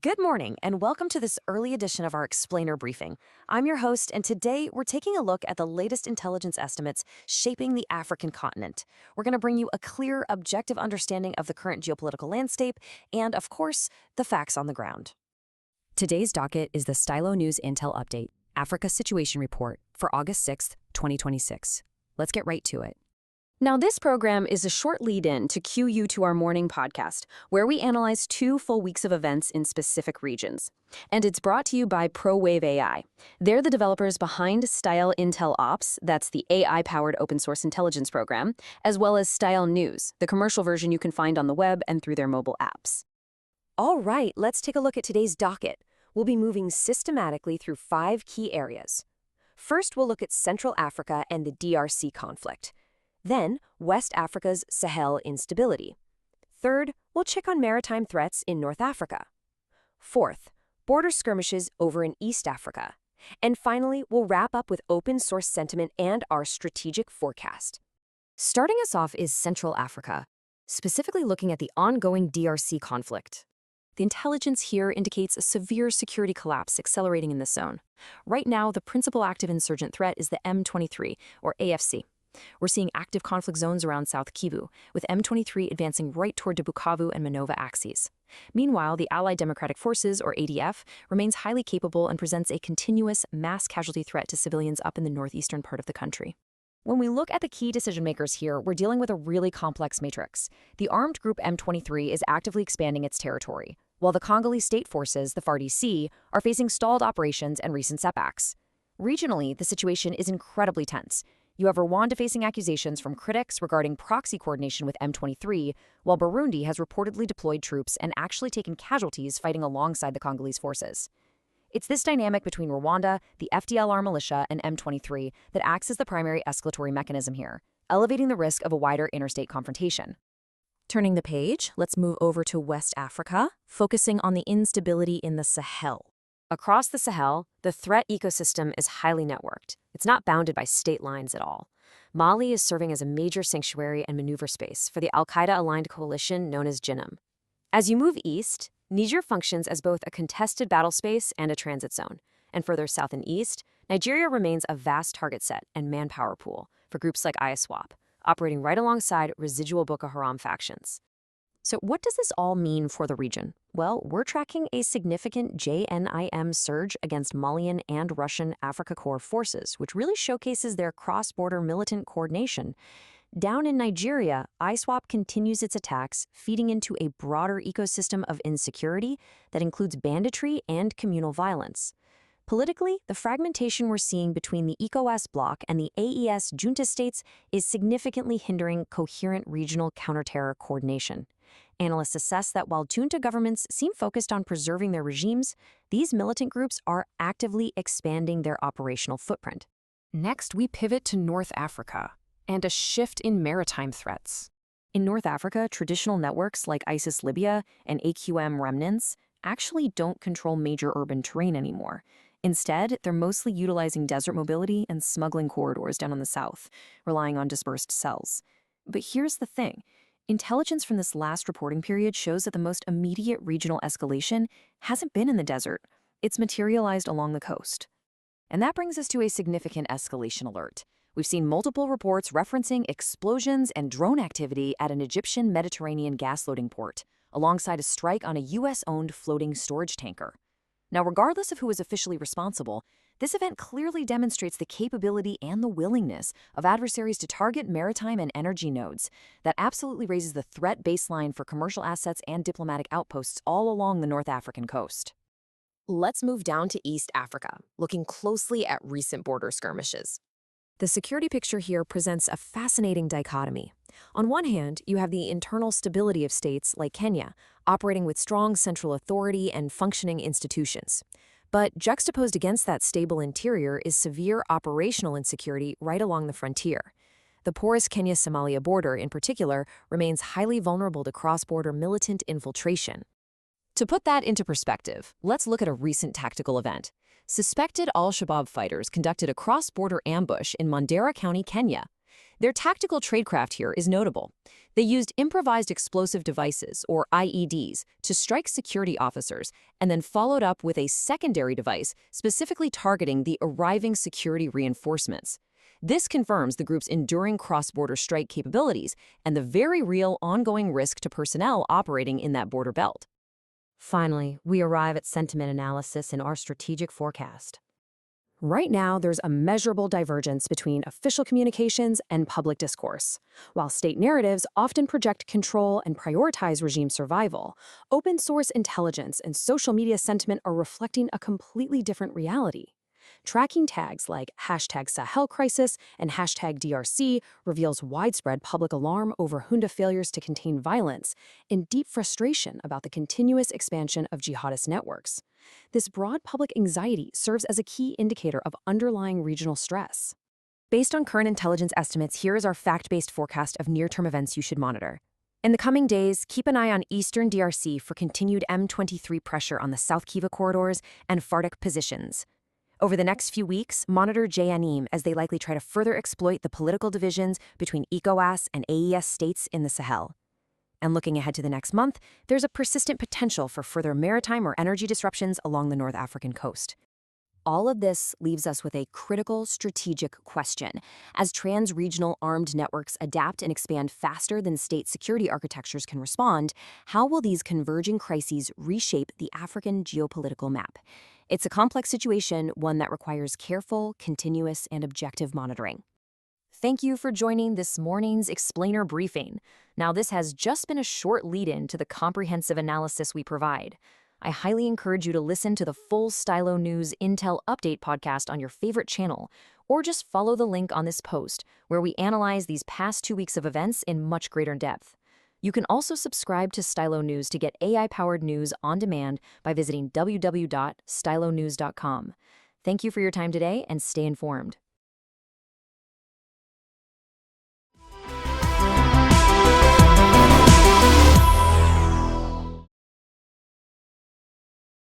Good morning, and welcome to this early edition of our Explainer Briefing. I'm your host, and today we're taking a look at the latest intelligence estimates shaping the African continent. We're going to bring you a clear, objective understanding of the current geopolitical landscape and, of course, the facts on the ground. Today's docket is the Stylo News Intel Update, Africa Situation Report for August 6, 2026. Let's get right to it. Now, this program is a short lead-in to cue you to our morning podcast, where we analyze 2 full weeks of events in specific regions. And it's brought to you by ProWave AI. They're the developers behind Stylo Intel Ops, that's the AI-powered open-source intelligence program, as well as Stylo News, the commercial version you can find on the web and through their mobile apps. All right, let's take a look at today's docket. We'll be moving systematically through 5 key areas. First, we'll look at Central Africa and the DRC conflict. Then, West Africa's Sahel instability. Third, we'll check on maritime threats in North Africa. Fourth, border skirmishes over in East Africa. And finally, we'll wrap up with open source sentiment and our strategic forecast. Starting us off is Central Africa, specifically looking at the ongoing DRC conflict. The intelligence here indicates a severe security collapse accelerating in this zone. Right now, the principal active insurgent threat is the M23, or AFC. We're seeing active conflict zones around South Kivu, with M23 advancing right toward the Bukavu and Minova axes. Meanwhile, the Allied Democratic Forces, or ADF, remains highly capable and presents a continuous mass casualty threat to civilians up in the northeastern part of the country. When we look at the key decision-makers here, we're dealing with a really complex matrix. The armed group M23 is actively expanding its territory, while the Congolese state forces, the FARDC, are facing stalled operations and recent setbacks. Regionally, the situation is incredibly tense. You have Rwanda facing accusations from critics regarding proxy coordination with M23, while Burundi has reportedly deployed troops and actually taken casualties fighting alongside the Congolese forces. It's this dynamic between Rwanda, the FDLR militia, and M23 that acts as the primary escalatory mechanism here, elevating the risk of a wider interstate confrontation. Turning the page, let's move over to West Africa, focusing on the instability in the Sahel. Across the Sahel, the threat ecosystem is highly networked. It's not bounded by state lines at all. Mali is serving as a major sanctuary and maneuver space for the al-Qaeda-aligned coalition known as JINIM. As you move east, Niger functions as both a contested battle space and a transit zone. And further south and east, Nigeria remains a vast target set and manpower pool for groups like ISWAP, operating right alongside residual Boko Haram factions. So what does this all mean for the region? Well, we're tracking a significant JNIM surge against Malian and Russian Africa Corps forces, which really showcases their cross-border militant coordination. Down in Nigeria, ISWAP continues its attacks, feeding into a broader ecosystem of insecurity that includes banditry and communal violence. Politically, the fragmentation we're seeing between the ECOWAS bloc and the AES junta states is significantly hindering coherent regional counterterror coordination. Analysts assess that while junta governments seem focused on preserving their regimes, these militant groups are actively expanding their operational footprint. Next, we pivot to North Africa and a shift in maritime threats. In North Africa, traditional networks like ISIS Libya and AQM remnants actually don't control major urban terrain anymore. Instead, they're mostly utilizing desert mobility and smuggling corridors down in the south, relying on dispersed cells. But here's the thing. Intelligence from this last reporting period shows that the most immediate regional escalation hasn't been in the desert. It's materialized along the coast. And that brings us to a significant escalation alert. We've seen multiple reports referencing explosions and drone activity at an Egyptian Mediterranean gas loading port, alongside a strike on a U.S.-owned floating storage tanker. Now, regardless of who is officially responsible, this event clearly demonstrates the capability and the willingness of adversaries to target maritime and energy nodes. That absolutely raises the threat baseline for commercial assets and diplomatic outposts all along the North African coast. Let's move down to East Africa, looking closely at recent border skirmishes. The security picture here presents a fascinating dichotomy. On one hand, you have the internal stability of states like Kenya, operating with strong central authority and functioning institutions. But juxtaposed against that stable interior is severe operational insecurity right along the frontier. The porous Kenya-Somalia border, in particular, remains highly vulnerable to cross-border militant infiltration. To put that into perspective, let's look at a recent tactical event. Suspected al-Shabaab fighters conducted a cross-border ambush in Mandera County, Kenya. Their tactical tradecraft here is notable. They used improvised explosive devices, or IEDs, to strike security officers, and then followed up with a secondary device specifically targeting the arriving security reinforcements. This confirms the group's enduring cross-border strike capabilities and the very real ongoing risk to personnel operating in that border belt. Finally, we arrive at sentiment analysis in our strategic forecast. Right now, there's a measurable divergence between official communications and public discourse. While state narratives often project control and prioritize regime survival, open-source intelligence and social media sentiment are reflecting a completely different reality. Tracking tags like #Sahel crisis and #DRC reveals widespread public alarm over junta failures to contain violence and deep frustration about the continuous expansion of jihadist networks. This broad public anxiety serves as a key indicator of underlying regional stress. Based on current intelligence estimates, here is our fact-based forecast of near-term events you should monitor. In the coming days, keep an eye on eastern DRC for continued M23 pressure on the South Kivu corridors and FARDC positions. Over the next few weeks, monitor JNIM as they likely try to further exploit the political divisions between ECOWAS and AES states in the Sahel. And looking ahead to the next month, there's a persistent potential for further maritime or energy disruptions along the North African coast. All of this leaves us with a critical strategic question. As trans-regional armed networks adapt and expand faster than state security architectures can respond, how will these converging crises reshape the African geopolitical map? It's a complex situation, one that requires careful, continuous, and objective monitoring. Thank you for joining this morning's Explainer briefing. Now, this has just been a short lead-in to the comprehensive analysis we provide. I highly encourage you to listen to the full Stylo News Intel update podcast on your favorite channel, or just follow the link on this post, where we analyze these past 2 weeks of events in much greater depth. You can also subscribe to Stylo News to get AI-powered news on demand by visiting www.stylonews.com. Thank you for your time today, and stay informed.